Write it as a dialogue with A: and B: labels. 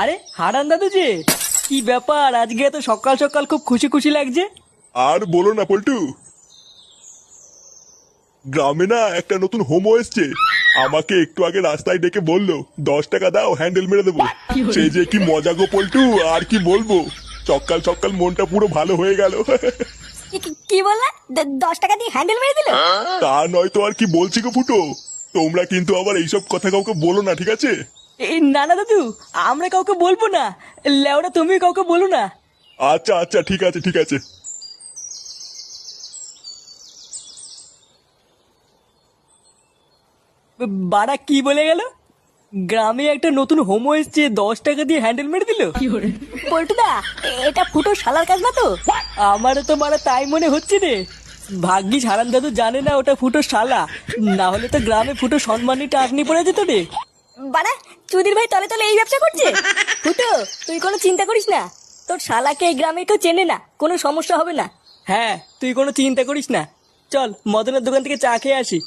A: আরে হারান দাদু যে, কি ব্যাপার আজকে এত সকাল সকাল খুব খুশি খুশি লাগছে?
B: আর বলো না পল্টু, গ্রামে না একটা নতুন হোমো এসছে। আমাকে একটু আগে রাস্তায় ডেকে বললো 10 টাকা দাও হ্যান্ডেল মেরে দেবো। সে যে কি মজা গো পল্টু, আর কি বলবো। সকাল সকাল মনটা পুরো ভালো হয়ে গেল।
C: কি বললা? 10 টাকা দিয়ে হ্যান্ডেল মেরে দিল?
B: তা নয় তো আর কি বলছি গো ফুটো। তোমরা কিন্তু আবার এইসব কথা কাউকে বলো না, ঠিক আছে?
A: এই না না দাদু, আমরা কাউকে বলবো না। লেওরা তুমি কাউকে বলো না।
B: আচ্ছা আচ্ছা, ঠিক আছে ঠিক আছে।
A: বাড়া কি বলে গেল? গ্রামে একটা নতুন হোমো এসছে, 10 টাকা দিয়ে হ্যান্ডেল মেরে দিল?
C: পল্টুদা, এটা ফুটো শালার কাজ না তো?
A: আমারও তো বাড়া তাই মনে হচ্ছে রে। ভাগ্যিস হারান দাদু জানে না ওটা ফুটো শালা, না হলে তো গ্রামে ফুটো সম্মানী টাকনি পড়ে যেত রে।
C: বাড়া, চুদির ভাই তলে তলে এই ব্যবসা করছে। ফুটো, তুই কোনো চিন্তা করিস না। তোর শালাকে এই গ্রামে কেউ চেনে না, কোনো সমস্যা হবে না।
A: হ্যাঁ, তুই কোনো চিন্তা করিস না। চল মদনের দোকান থেকে চা খেয়ে আসি।